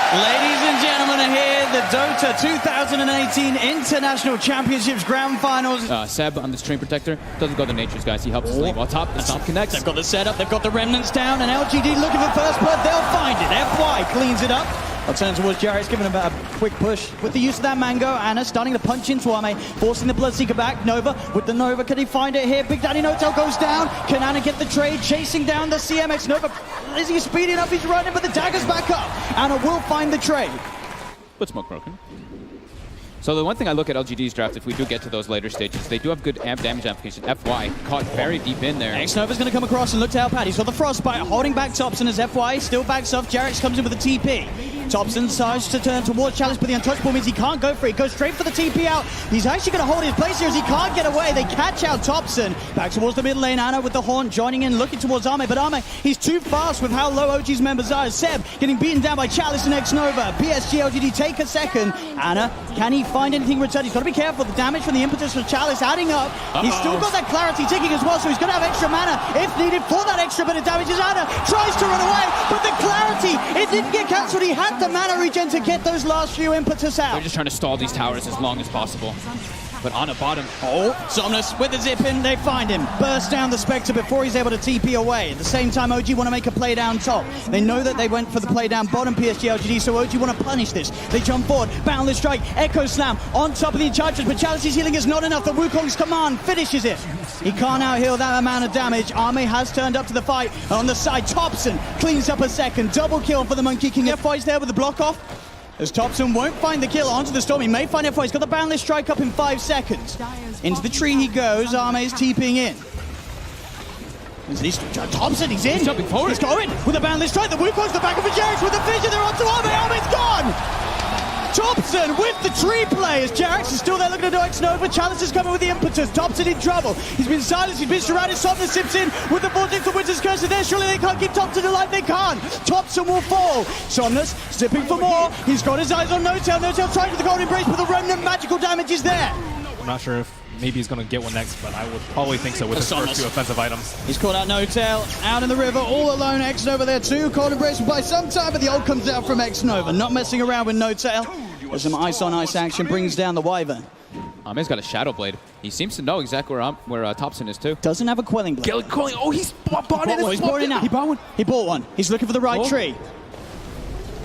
Ladies and gentlemen, are here, the Dota 2018 International Championships Grand Finals. Seb on the stream protector doesn't go to Nature's, guys. He helps us lane while top. The stop connects. They've got the setup, they've got the remnants down, and LGD looking for first blood. They'll find it. FY cleans it up. I'll turn towards Jarrett's, giving him a quick push. With the use of that Mango, Anna starting to punch into Ame, forcing the Bloodseeker back. Nova, with the Nova, can he find it here? Big Daddy Notel goes down. Can Anna get the trade? Chasing down the CMX. Nova, is he speeding up? He's running, but the dagger's back up. Anna will find the trade. But smoke broken. So the one thing I look at LGD's draft, if we do get to those later stages, they do have good amp damage application. FY caught very deep in there. X-Nova's going to come across and look to help out. He's got the Frostbite, holding back Thompson as FY still backs off. Jarrett's comes in with a TP. Thompson decides to turn towards Chalice, but the untouchable means he can't go for it. He goes straight for the TP out. He's actually going to hold his place here as he can't get away. They catch out Thompson. Back towards the middle lane. Anna with the Haunt joining in, looking towards Ame, but Ame, he's too fast with how low OG's members are. Seb getting beaten down by Chalice and X-Nova. PSG, LGD take a second. Anna, can he find anything return? He's got to be careful. The damage from the impetus from Chalice adding up. He's still got that clarity ticking as well, so he's going to have extra mana if needed for that extra bit of damage. As Anna tries to run away, but the clarity, it didn't get cancelled. He had the mana regen to get those last few impetus out. They're just trying to stall these towers as long as possible. But on a bottom. Oh, Somnus with the zip in, they find him. Burst down the Spectre before he's able to TP away. At the same time, OG want to make a play down top. They know that they went for the play down bottom PSG LGD, so OG want to punish this. They jump forward, Boundless Strike, Echo Slam on top of the Enchantress, but Chalice's healing is not enough. The Wukong's command finishes it. He can't out-heal that amount of damage. Ame has turned up to the fight. On the side, Thompson cleans up a second. Double kill for the Monkey King. FY's there with the block off. As Thompson won't find the kill onto the Storm. He may find FY. He's got the Boundless Strike up in 5 seconds. Into the tree he goes. Ame's TPing in. Thompson, he's in. He's jumping forward. He's going with the Boundless Strike. The Wukong's the back of the Jarrett's with the vision. They're onto Ame. Ame's gone. Thompson with the tree play as Jarrett's is still there looking to do X-Nova. Chalice is coming with the impetus. Thompson in trouble. He's been silenced. He's been surrounded. Somnus sips in with the Vortex of Winter's Curse. There, surely they can't keep Thompson alive. They can't. Thompson will fall. Somnus sipping for more. He's got his eyes on Notel. Notel trying with the Golden Embrace, but the remnant magical damage is there. I'm not sure if maybe he's going to get one next, but I would probably think so with his first 2 offensive items. He's caught out Notel, out in the river, all alone. X-Nova there too. Cold Embrace by some time, but the ult comes out from X-Nova. Not messing around with Notel. There's some ice on ice action, brings down the Wyvern. Ame's got a Shadow Blade. He seems to know exactly where Thompson is too. Doesn't have a Quelling Blade. Quelling, oh, he's bought it. He's bought it now. He bought one. He bought one. He's looking for the right tree.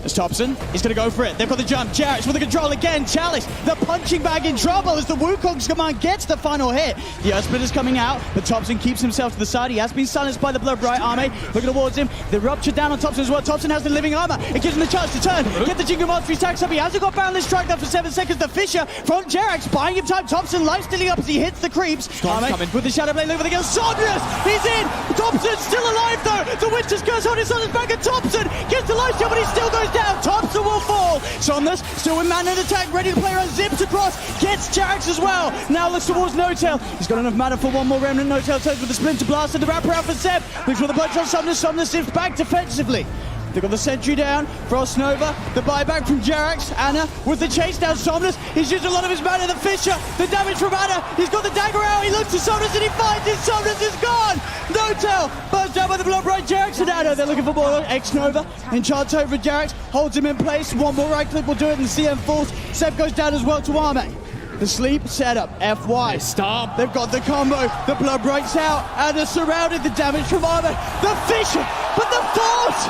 As Thompson, he's going to go for it. They've got the jump. Jarrett's with the control again. Chalice, the punching bag in trouble as the Wukong's command gets the final hit. The Earthsplit is coming out, but Thompson keeps himself to the side. He has been silenced by the Blood Bright Ame. Looking towards him. The rupture down on Thompson as well. Thompson has the living armor. It gives him the chance to turn. Get the Jingle Monster. He stacks up. He hasn't got Boundless Strike there for 7 seconds. The Fisher from Jarrett's buying him time. Thompson life stealing up as he hits the creeps. Ame with the Shadow Blade looking for the kill. Saunders, he's in. Thompson's still alive though. The Winter's Curse holding Saunders back, and Thompson gets the life steal, but he still goes down. Thompson will fall. Somnus still with man in attack, ready to play around, zips across, gets Jarrett's as well. Now looks towards Notel. He's got enough mana for one more remnant. Notel turns with the Splinter Blast and the wrap around for Seb. Looks for the blood shot. Somnus zips back defensively. They've got the sentry down. Frost Nova, the buyback from Jarrett's. Anna with the chase down. Somnus, he's used a lot of his mana. The Fisher, the damage from Anna. He's got the dagger out. He looks to Somnus and he finds it. Somnus is gone. Notel burst down by the Blood Bright. Jarrett's and Anna. They're looking for more. X-Nova enchants over Jarrett's, holds him in place. One more right click will do it, and CM falls. Seb goes down as well to Ame. The sleep setup, FY. Stop. They've got the combo. The Blood Bright's out. Anna surrounded. The damage from Ame. The Fisher, but the force.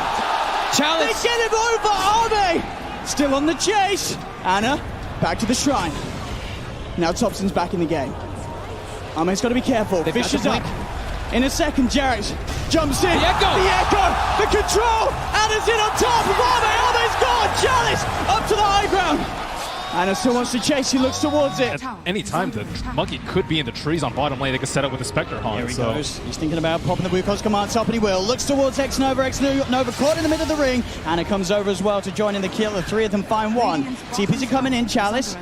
Chalice. They get him over. Ame still on the chase. Anna back to the shrine. Now Thompson's back in the game. Ame's got to be careful. Fisher's up. In a second, Jarrett jumps in. The echo. The control. Anna's in on top of Ame's gone. Chalice up to the high ground. Anna still wants to chase. He looks towards it. At any time, the Monkey could be in the trees on bottom lane. They could set up with the Spectre Haunt. Here he goes. He's thinking about popping the Wukong's command top, and he will. Looks towards X-Nova. X-Nova caught in the middle of the ring. Anna comes over as well to join in the kill. The 3 of them find one. TPs are coming in. Chalice.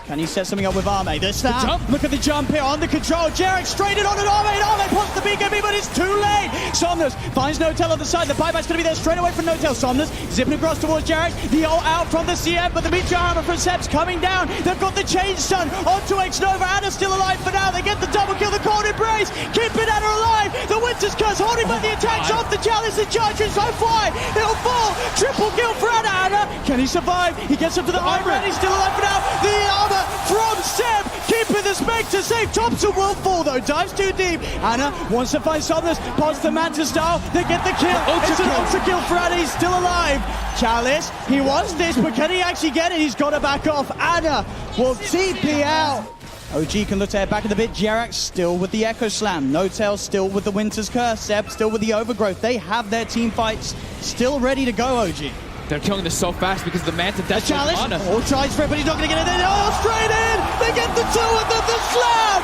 Can he set something up with Ame? The snap. Look at the jump here on the control. Jarrett straight in on an Ame. Ame wants the BKB, but it's too late. Somnus finds Notel on the side. The buyback's going to be there straight away from Notel. Somnus zipping across towards Jarrett. The ult out from the CM, but the Meteor Armor from Seb's coming down. They've got the chain stun onto X-Nova. Anna's still alive for now. They get the double kill. The Cold Embrace keeping Anna alive. The Winter's Curse holding back the attacks off the Chalice. Enchantress so fly. He'll fall. Triple kill for Anna. Can Can he survive? He gets up to the high ground. He's still alive for now. The armor from Seb, keeping the spec to save. Thompson will fall though. Dives too deep. Anna wants to find Somnus. Pods the Manta style. They get the kill. It's an ultra kill for Anna. He's still alive. Chalice, he wants this, but can he actually get it? He's got to back off. Anna will TP out. OG can look to head back in the bit. Jerax still with the Echo Slam. No-Tail still with the Winter's Curse. Seb still with the Overgrowth. They have their team fights still ready to go, OG. They're killing this so fast because the Manta The Death challenge. Mana. All tries for it, but he's not going to get it. Oh, straight in. They get the two with the slam.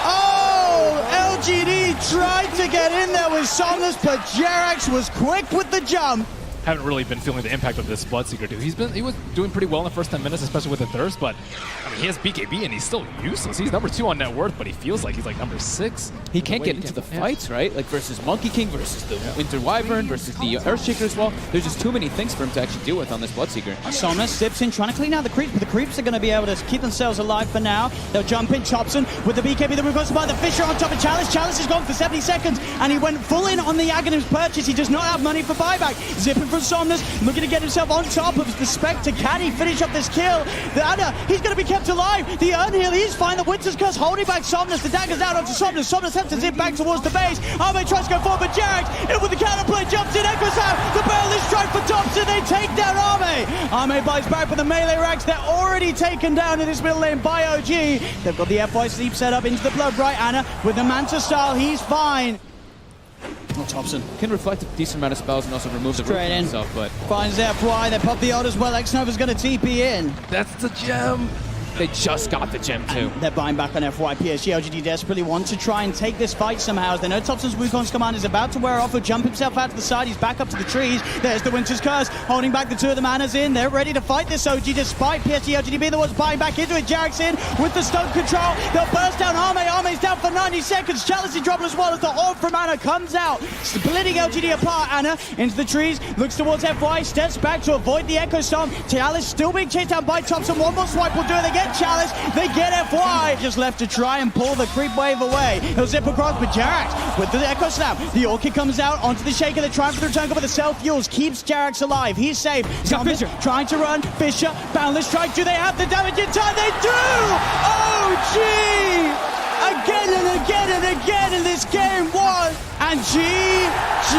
Oh, LGD tried to get in there with Somnus, but Jerax was quick with the jump. Haven't really been feeling the impact of this Bloodseeker dude. He was doing pretty well in the first 10 minutes, especially with the Thirst, but I mean, he has BKB and he's still useless. He's number 2 on net worth, but he feels like he's like number 6. He can't get into the fights, right? Like versus Monkey King, versus the Winter Wyvern, versus the Earthshaker as well. There's just too many things for him to actually deal with on this Bloodseeker. Somnus sips in, trying to clean out the creeps, but the creeps are going to be able to keep themselves alive for now. They'll jump in. Thompson with the BKB, the reverse by the Fisher on top of Chalice. Chalice is gone for 70 seconds, and he went full in on the Aghanim's purchase. He does not have money for buyback. Zipping from Somnus, looking to get himself on top of the Spectre. Can he finish up this kill? The Anna, he's going to be kept alive. The Earnheal, he's fine. The Winter's Curse holding back Somnus. The dagger's out onto Somnus. Somnus has to zip back towards the base. Arme tries to go forward, but Jerax in with the counterplay, jumps in, echoes out. The barrel strike for Thompson. They take down Arme. Arme buys back for the melee racks. They're already taken down in this middle lane by OG. They've got the FY sleep set up into the blood, right? Anna with the Manta style, he's fine. Oh, Thompson Can reflect a decent amount of spells and also remove the root from himself, but finds FY. They pop the ult as well. X-Nova's going to TP in. That's the gem. they just got the gem too. They're buying back on FY. PSG LGD desperately want to try and take this fight somehow. As they know Thompson's Wukong's command is about to wear off. He'll jump himself out to the side. He's back up to the trees. There's the Winter's Curse, holding back the two of the Manas in. They're ready to fight this OG despite PSG LGD being the ones buying back into it. Jerax in with the stun control. They'll burst down Arme. Arme's down for 90 seconds. Chalice in trouble as well as the orb from Anna comes out, splitting LGD apart. Anna into the trees, looks towards FY, steps back to avoid the Echo Storm. Chalice still being chased down by Thompson. One more swipe will do it. They get Chalice. They get FY. Just left to try and pull the creep wave away. He'll zip across, but Jerax with the Echo Snap. The Orchid comes out onto the Shaker. They're trying for the return with the self-fuels. Keeps Jerax alive. He's safe. Fisher trying to run. Fisher, Boundless Strike. Do they have the damage in time? They do! Oh, gee! Again and again and again in this game one. And GG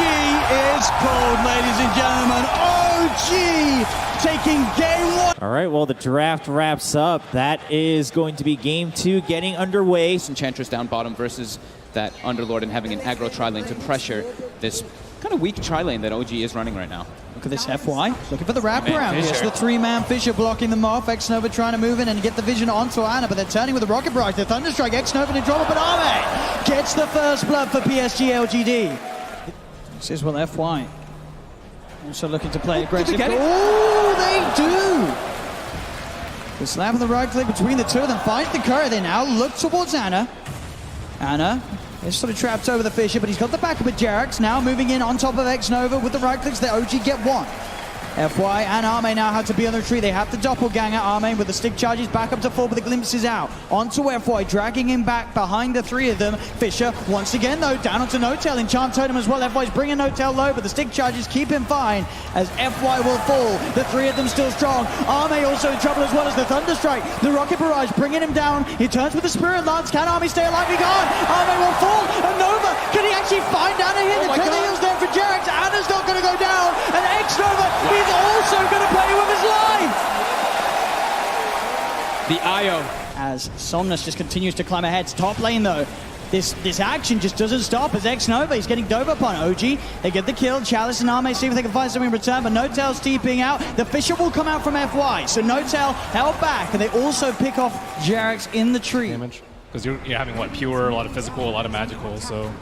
is called, ladies and gentlemen. OG taking game one. All right, well, the draft wraps up. That is going to be game two getting underway. Enchantress down bottom versus that Underlord and having an aggro tri-lane to pressure this kind of weak tri-lane that OG is running right now. Look at this FY, looking for the wraparound. It's the three-man Fisher blocking them off. X-Nova trying to move in and get the vision onto Anna, but they're turning with the Rocket Barrage. The Thunderstrike, X-Nova in trouble, but Arme gets the first blood for PSG LGD. This is what FY also looking to play aggressive. Oh, they do! The slap of the right click between the two of them finds the courier. They now look towards Anna. Anna is sort of trapped over the Fisher, but he's got the backup of Jerax. Now moving in on top of X-Nova with the right clicks. The OG get one. FY and Arme now have to be on the tree. They have the doppelganger. Arme with the stick charges back up to 4, but the glimpses out. Onto FY, dragging him back behind the three of them. Fisher once again though down onto No-Tail. Enchant Totem as well. FY's bringing No-Tail low, but the stick charges keep him fine as FY will fall. The three of them still strong. Arme also in trouble as well as the Thunderstrike. The Rocket Barrage bringing him down. He turns with the Spirit Lance. Can Arme stay alive? He can't. Arme will fall. And Nova, can he actually find Anna here? The Tail's there for Jerax. Anna's not going to go down. And X-Nova, he's also going to play with his life. The IO. As Somnus just continues to climb ahead. Top lane though. This action just doesn't stop as X-Nova, he's getting dove upon OG. They get the kill. Chalice and Arme see if they can find something in return, but No-Tail's TPing out. The Fisher will come out from FY, so No-Tail held back, and they also pick off Jerax in the tree. Damage. Because you're having, what, pure, a lot of physical, a lot of magical, so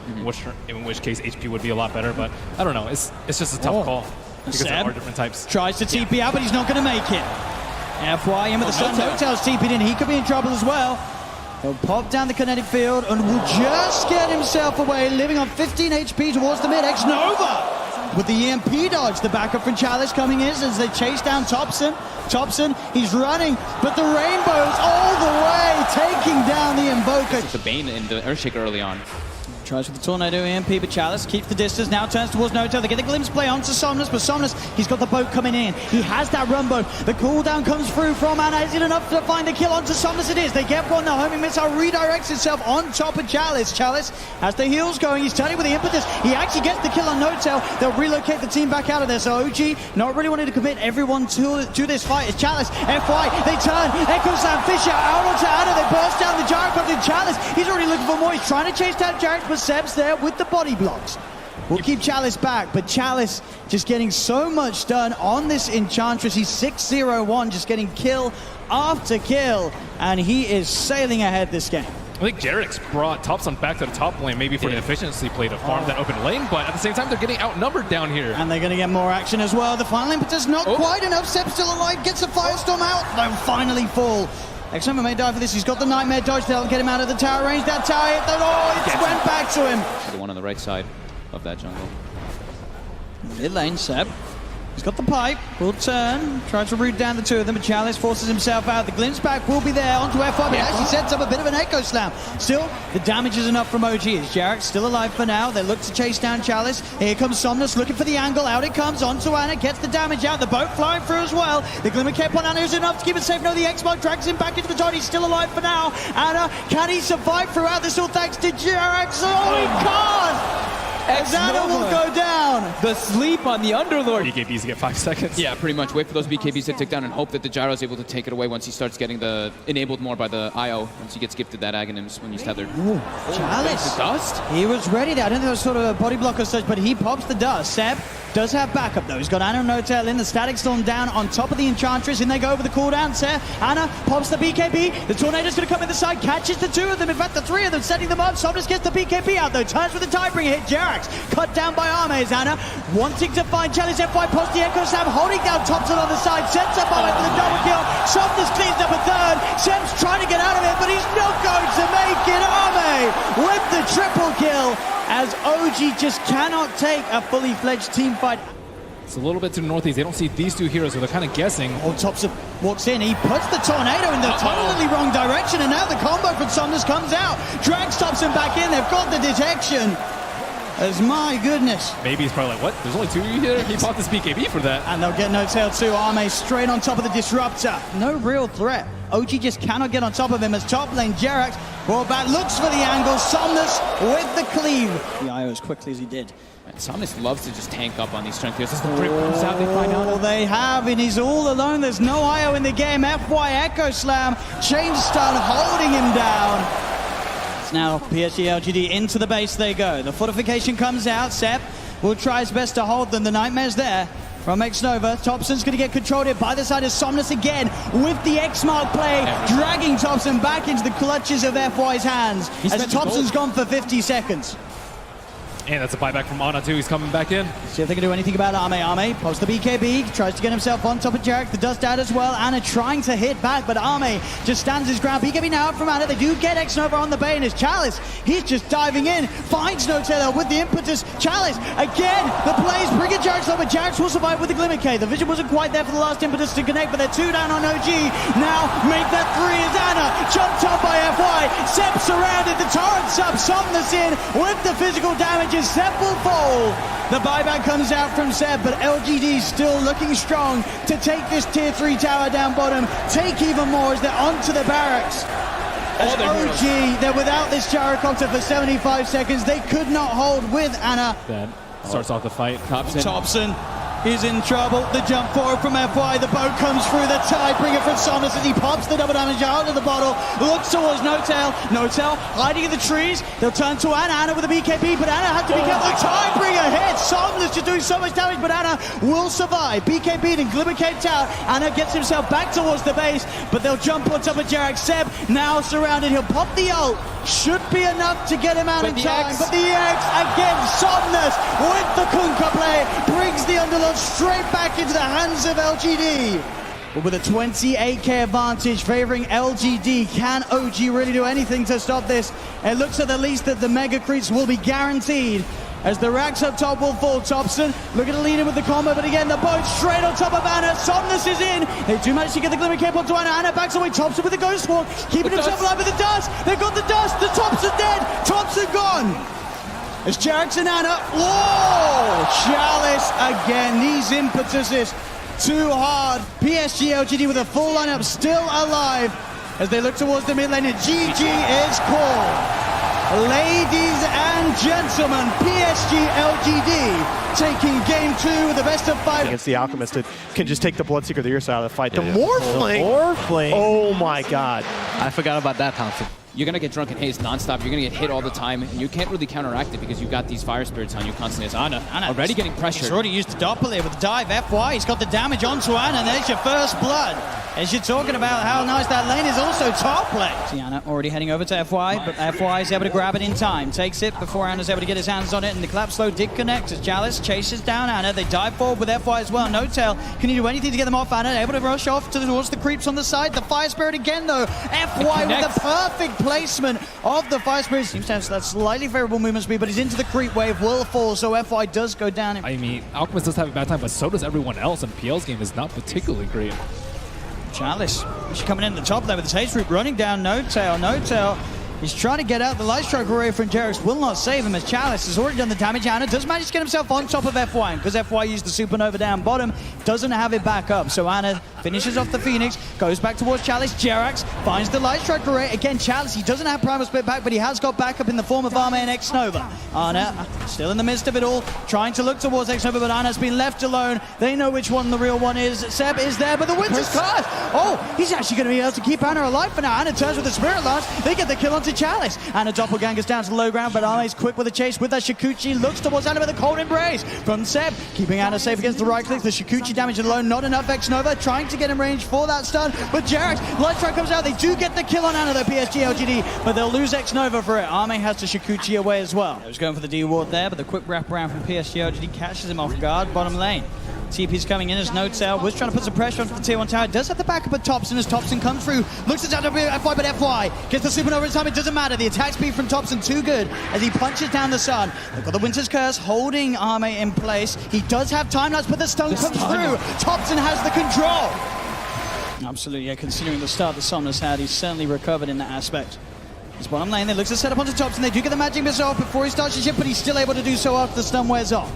in which case HP would be a lot better, but I don't know, it's just a tough call. Because there are different types. Tries to TP out, but he's not going to make it. FY in with the stun. No-Tail's TP'd in. He could be in trouble as well. He'll pop down the kinetic field and will just get himself away, living on 15 HP towards the mid. X-Nova with the EMP dodge. The backup from Chalice coming in as they chase down Thompson. Thompson, he's running, but the Rainbow's all the way, taking down the Invoker. The Bane in the Earthshaker early on. Tries with the Tornado EMP, but Chalice keeps the distance, now turns towards Noto. They get the glimpse play onto Somnus, but Somnus, he's got the boat coming in. He has that Rumbo. The cooldown comes through from Ana. Is it enough to find the kill onto Somnus? It is. They get one. The homing missile redirects itself on top of Chalice. Chalice has the heals going. He's turning with the impetus. He actually gets the kill on Notel. They'll relocate the team back out of there. So OG not really wanting to commit everyone to this fight. It's Chalice. FY, they turn. Echo Slam, Fisher out onto Ana. They burst down the Jarek onto Chalice. He's already looking for more. He's trying to chase down Jarek, but Seb's there with the body blocks. We'll keep Chalice back, but Chalice just getting so much done on this Enchantress. He's 6-0-1, just getting kill after kill, and he is sailing ahead this game. I think Jarek's brought Topson back to the top lane, maybe for the efficiency play to farm that open lane, but at the same time, they're getting outnumbered down here. And they're going to get more action as well. The final impetus not quite enough. Seb's still alive, gets a Firestorm out. They'll finally fall. X-Hammer may die for this. He's got the Nightmare dodge. They'll get him out of the tower range. That tower hit. It went back to him. The one on the right side of that jungle. Mid lane, Seb. He's got the pipe. Will turn. Tries to root down the two of them, but Chalice forces himself out. The glimpse back will be there onto F5, but it actually sets up a bit of an Echo Slam. Still, the damage is enough from OG. Is Jarek still alive for now? They look to chase down Chalice. Here comes Somnus looking for the angle. Out it comes onto Ana. Gets the damage out. The boat flying through as well. The Glimmer Cape on Ana is enough to keep it safe. No, the X-Mark drags him back into the dot. He's still alive for now. Ana, can he survive throughout this all thanks to Jarek? Oh, he can't! Ana will go down. The sleep on the Underlord. BKBs get 5 seconds. Yeah, pretty much. Wait for those BKBs to tick down and hope that the Gyro is able to take it away once he starts getting the enabled more by the IO, once he gets gifted that Aghanims when he's tethered. Chalice. The dust? He was ready there. I don't think it was sort of a body block or such, but he pops the dust. Seb does have backup though. He's got Ana and Notel in. The Static Storm down on top of the Enchantress, and they go over the cooldown. Seb, Ana pops the BKB. The Tornado's going to come in the side, catches the two of them. In fact, the three of them, setting them up. Somnus gets the BKB out though. Turns with the Tidebringer hit. Jarek's cut down by Armes. Ana wanting to find Chalice. FY posts the Echo Slam, holding down Thompson on the side. Sets up Armes for the double kill. Somnus cleans up a third. Seb's trying to get out of it, but he's not going to make it. Armes with the triple kill, as OG just cannot take a fully fledged team fight. It's a little bit to the northeast. They don't see these two heroes, so they're kind of guessing. Thompson walks in. He puts the Tornado in the totally wrong direction, and now the combo from Somnus comes out. Drags Thompson back in. They've got the detection. As my goodness. Maybe he's probably like, what? There's only two of you here? He popped this BKB for that. And they'll get no tail too. Arme straight on top of the Disruptor. No real threat. OG just cannot get on top of him as top lane Jarex brought back, looks for the angle. Somnus with the cleave. The IO as quickly as he did. And Somnus loves to just tank up on these strength heroes. As the break comes out, they find out. Oh, they have, and he's all alone. There's no IO in the game. FY Echo Slam, change stun, holding him down. Now PSG LGD into the base they go. The fortification comes out. Sep will try his best to hold them. The Nightmare's there from X-Nova. Thompson's going to get controlled here by the side of Somnus again with the X-Mark play, dragging Thompson back into the clutches of FY's hands as Thompson's gone for 50 seconds. And that's a buyback from Ana too. He's coming back in. See if they can do anything about Arme. Arme pops the BKB, tries to get himself on top of Jarek. The dust out as well. Ana trying to hit back, but Arme just stands his ground. BKB now out from Ana. They do get X-Nova on the Bane as Chalice. He's just diving in, finds Notella with the impetus. Chalice again. The plays bring it Jarek's low, but Jarek's will survive with the Glimmer K. The vision wasn't quite there for the last impetus to connect, but they're two down on OG. Now make that three as Ana jumped up by FY. Sep surrounded. The torrent's up. Somnus in with the physical damage. Seb will fall. The buyback comes out from Seb, but LGD still looking strong to take this tier 3 tower down bottom, take even more as they're onto the barracks. As OG, they're without this gyrocopter for 75 seconds. They could not hold with Ana. That starts off the fight. Thompson is in trouble. The jump forward from FY. The boat comes through. The Tidebringer from Somnus as he pops the double damage out of the bottle. Looks towards Notel. Notel hiding in the trees. They'll turn to Ana. Ana with a BKB, but Ana had to be careful. The Tidebringer hits. Somnus just doing so much damage, but Ana will survive. BKB and Glimmer Cape Tower. Ana gets himself back towards the base, but they'll jump on top of Jarek. Seb now surrounded. He'll pop the ult. Should be enough to get him out in time. But the X again, Somnus with the Kunkka play brings the Underlord straight back into the hands of LGD. But with a 28k advantage favoring LGD, can OG really do anything to stop this? It looks at the least that the Mega Creeps will be guaranteed as the racks up top will fall. Thompson looking to lead in with the combo, but again the boat straight on top of Ana. Somnus is in. They do manage to get the Glimmer Cape onto Ana. Ana backs away. Thompson with the Ghost Walk, keeping himself alive with the dust. They've got the dust. The Thompson dead. Thompson gone. As Jax and Anna, whoa! Chalice again, these impetuses too hard. PSG LGD with a full lineup still alive as they look towards the mid lane, and GG is called. Ladies and gentlemen, PSG LGD taking game 2 with the best of 5. Against the Alchemist, it can just take the Bloodseeker the ear out of the fight. The Morphling! Morphling. Oh my god. I forgot about that, Thompson. You're going to get drunken haze nonstop. You're going to get hit all the time, and you can't really counteract it because you've got these fire spirits on you constantly. As Anna already getting pressured. He's already used the doppler with the dive FY. He's got the damage onto Anna, and there's your first blood. As you're talking about how nice that lane is, also top lane. See Anna already heading over to FY, but FY is able to grab it in time. Takes it before Anna's able to get his hands on it, and the collapse slow did connect as Chalice chases down Anna. They dive forward with FY as well. No tail. Can you do anything to get them off Anna? Able to rush off towards the creeps on the side. The fire spirit again though. FY with the perfect placement of the fire spirit. Seems to have that slightly favorable movement speed, but he's into the creep wave. Will fall, so FY does go down. I mean, Alchemist does have a bad time, but so does everyone else, and PL's game is not particularly great. Chalice, she's coming in the top there with his haste root running down. No tail. He's trying to get out. The light strike array from Jerix will not save him as Chalice has already done the damage. Anna does manage to get himself on top of FY, because FY used the supernova down bottom, doesn't have it back up. So Anna finishes off the Phoenix, goes back towards Chalice. Jerax finds the light strike array. Again, Chalice, he doesn't have primal split back, but he has got backup in the form of Arme and X-Nova. Anna still in the midst of it all, trying to look towards X-Nova, but Anna's been left alone. They know which one the real one is. Seb is there, but the Winter's Curse! Oh, he's actually going to be able to keep Anna alive for now. Anna turns with the Spirit Lance. They get the kill onto Chalice. Anna doppelgangers down to the low ground, but Arme's quick with the chase with that Shikuchi. Looks towards Anna with a cold embrace from Seb, keeping Anna safe against the right click. The Shikuchi damage alone, not enough. X-Nova trying to get in range for that stun, but Jerax, light strike comes out. They do get the kill on Anna, the PSG LGD, but they'll lose X-Nova for it. Arme has to Shikuchi away as well. He was going for the D ward there, but the quick wrap around from PSG LGD catches him off guard. Bottom lane. TP's coming in as no tail. Was trying to put some pressure onto the tier 1 tower. Does have the backup of Thompson as Thompson comes through. Looks at FY, but FY gets the supernova in time. It doesn't matter. The attack speed from Thompson too good as he punches down the sun. They've got the Winter's Curse holding Arme in place. He does have time lapse, but the stun comes through. Thompson has the control. Absolutely, yeah. Considering the start the sun has had, he's certainly recovered in that aspect. His bottom lane, they look to set up onto Thompson. They do get the magic missile off before he starts his ship, but he's still able to do so after the stun wears off.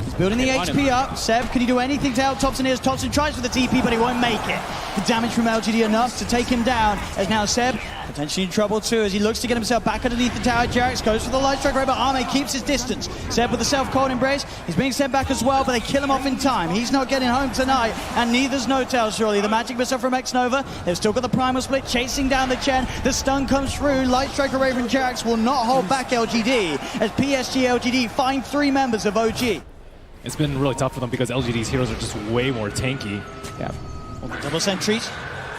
He's building the HP up. Seb, can he do anything to help Thompson here? Thompson tries for the TP, but he won't make it. The damage from LGD enough to take him down, as now Seb potentially in trouble too, as he looks to get himself back underneath the tower. Jerax goes for the light strike ray, but Arme keeps his distance. Seb with the self-cold embrace. He's being sent back as well, but they kill him off in time. He's not getting home tonight, and neither's No Tail, surely. The magic missile from X-Nova. They've still got the primal split chasing down the Chen. The stun comes through. Light strike array from Jerax will not hold back LGD, as PSG LGD find 3 members of OG. It's been really tough for them because LGD's heroes are just way more tanky. Yeah. Double sentries.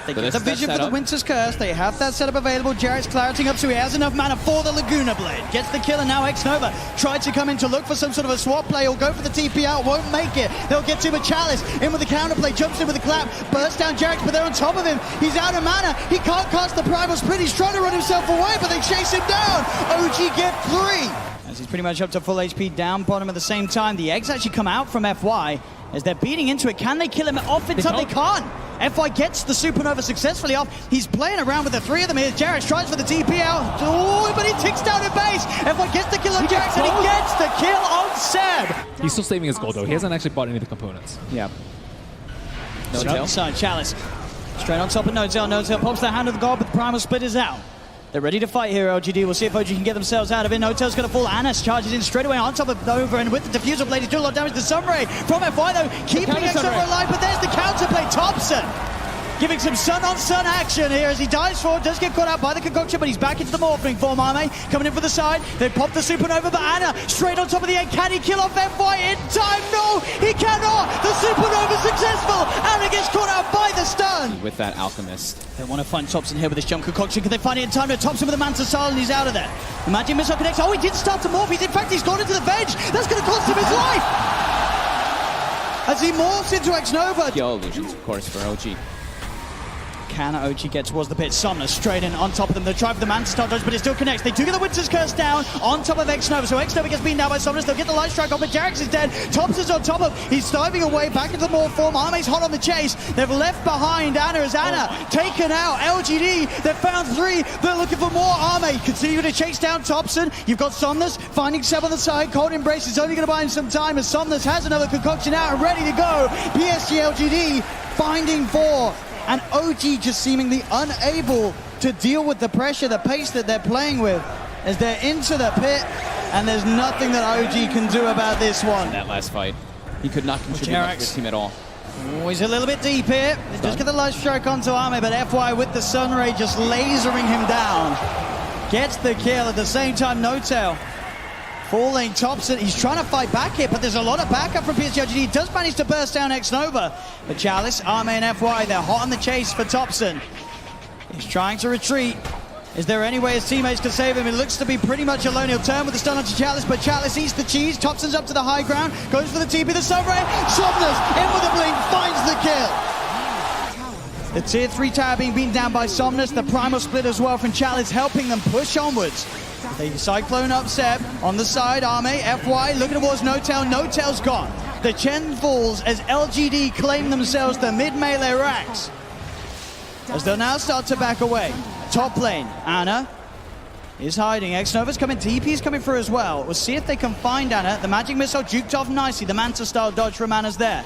They get the that vision for the Winter's Curse. They have that setup available. Jared's clarity up, so he has enough mana for the Laguna Blade. Gets the kill, and now X-Nova tried to come in to look for some sort of a swap play or go for the TP out. Won't make it. They'll get to him with Chalice. In with the counterplay. Jumps in with a clap. Bursts down Jared, but they're on top of him. He's out of mana. He can't cast the Primal Split. He's trying to run himself away, but they chase him down. OG get 3. As he's pretty much up to full HP down bottom at the same time. The eggs actually come out from FY as they're beating into it. Can they kill him off in time? They can't. FY gets the supernova successfully off. He's playing around with the 3 of them here. Jarrett tries for the TP out. Oh, but he ticks down at base. FY gets the kill on Jarrett, and he gets the kill on Seb. He's still saving his gold though. He hasn't actually bought any of the components. Yeah. No tail. Side Chalice. Straight on top of No Tail. No Tail pops the hand of the god, but the primal split is out. They're ready to fight here, LGD. We'll see if OG can get themselves out of it. No Tail's going to fall. Anas charges in straight away on top of Nova, and with the diffuser blade, he's doing a lot of damage to Sunray. From FY, though, keeping X-Nova alive, but there's the counterplay. Thompson giving some sun-on-sun action here as he dives forward. Does get caught out by the concoction, but he's back into the morphing form. Arme coming in for the side. They pop the supernova, but Anna straight on top of the egg. Can he kill off FY in time? No, he cannot. The supernova successful. Anna gets caught out by the stun. With that alchemist. They want to find Thompson here with this jump concoction. Can they find it in time? No, Thompson with the Manta Sal, and he's out of there. The magic missile connects. Oh, he did start to morph. In fact, he's gone into the veg. That's going to cost him his life. As he morphs into X-Nova. Kill illusions, of course, for OG. Can OG get towards the pit? Sumner straight in on top of them. They try for the Manta Star dodge, but it still connects. They do get the Winter's Curse down on top of X-Nova. So X-Nova gets beaten down by Sumner. They'll get the light strike off, but Jarex is dead. Thompson's on top of. He's diving away back into the more form. Arme's hot on the chase. They've left behind Anna as Anna taken out. LGD, they've found 3. They're looking for more. Arme continue to chase down Thompson. You've got Somnus finding Seb on the side. Cold Embrace is only going to buy him some time as Somnus has another concoction out and ready to go. PSG LGD finding 4. And OG just seemingly unable to deal with the pressure, the pace that they're playing with as they're into the pit, and there's nothing that OG can do about this one. That last fight, he could not contribute much to his team at all. Oh, he's a little bit deep here. They just get the light strike onto Arme, but FY with the Sunray just lasering him down. Gets the kill at the same time, No Tail. Full lane Thompson, he's trying to fight back here, but there's a lot of backup from PSG LGD. He does manage to burst down X-Nova. But Chalice, Arme and FY, they're hot on the chase for Thompson. He's trying to retreat. Is there any way his teammates can save him? It looks to be pretty much alone. He'll turn with the stun onto Chalice, but Chalice eats the cheese. Thompson's up to the high ground, goes for the TP, the Sunray. Somnus in with a blink, finds the kill. The tier 3 tower being beaten down by Somnus. The primal split as well from Chalice, helping them push onwards. They Cyclone up Seb on the side. Arme, FY looking towards No Tail. No Tail's gone. The Chen falls as LGD claim themselves the mid melee racks. As they'll now start to back away. Top lane, Anna is hiding. X-Nova's coming, TP's coming through as well. We'll see if they can find Anna. The magic missile juked off nicely. The Manta style dodge from Anna's there.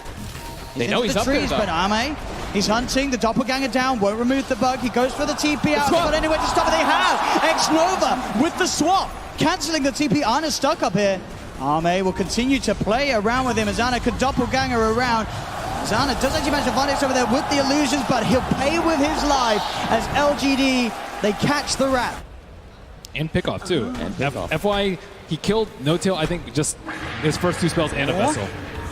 They know he's the up there, trees, though. but Arme, he's hunting. The doppelganger down, won't remove the bug. He goes for the TP out, but anyway to stop it. They have X-Nova with the swap, cancelling the TP. Anna's stuck up here. Arme will continue to play around with him as Anna could doppelganger around. Anna does actually manage to find X over there with the illusions, but he'll pay with his life as LGD, they catch the rat. And pick off too. And pick off. FY, he killed No Tail, I think, just his first 2 spells and a vessel.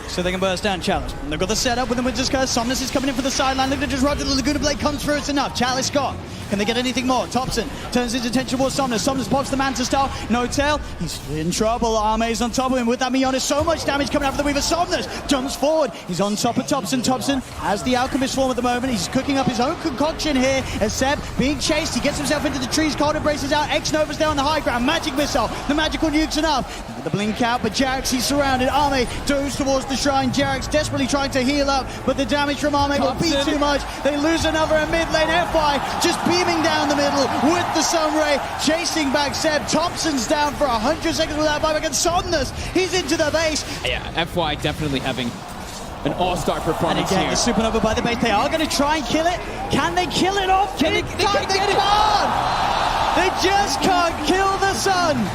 So they can burst down Chalice. And they've got the setup with the Winter's Curse. Somnus is coming in for the sideline. Look at just right to the Laguna Blade comes through. It's enough. Chalice gone. Can they get anything more? Thompson turns his attention towards Somnus. Somnus pops the Manta Star. No Tail. He's in trouble. Arme's on top of him with that Mionis. So much damage coming out of the Weaver. Somnus jumps forward. He's on top of Thompson. Thompson has the Alchemist form at the moment. He's cooking up his own concoction here as Seb being chased. He gets himself into the trees. Cold Embraces out. X-Nova's there on the high ground. Magic missile. The magical nuke's enough. The blink out, but Jarex, he's surrounded. Arme goes towards the shrine. Jarex desperately trying to heal up, but the damage from Arme will be too much. They lose another in mid lane. FY just beaming down the middle with the Sunray, chasing back Seb. Thompson's down for 100 seconds without buyback, and Somnus, he's into the base. Yeah, FY definitely having an all-star performance And again, here. the Supernova by the base. They are going to try and kill it. Can they kill it off? They can't. They just can't kill the sun.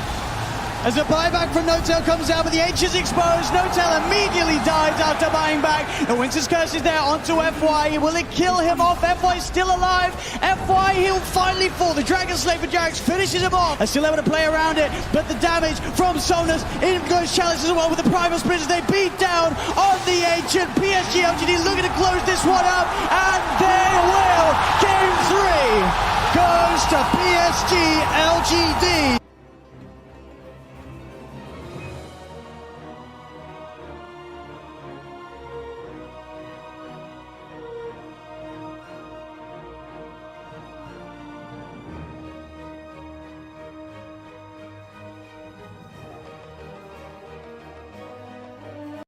As a buyback from No Tail comes out, but the H is exposed. No Tail immediately dies after buying back. The Winter's Curse is there onto FY. Will it kill him off? FY is still alive. FY, he'll finally fall. The Dragon Slave for Jarex finishes him off. They're still able to play around it, but the damage from Somnus, in goes Chalice as well with the Primal Splitters. They beat down on the Ancient. PSG LGD looking to close this one up, and they will. Game 3 goes to PSG LGD.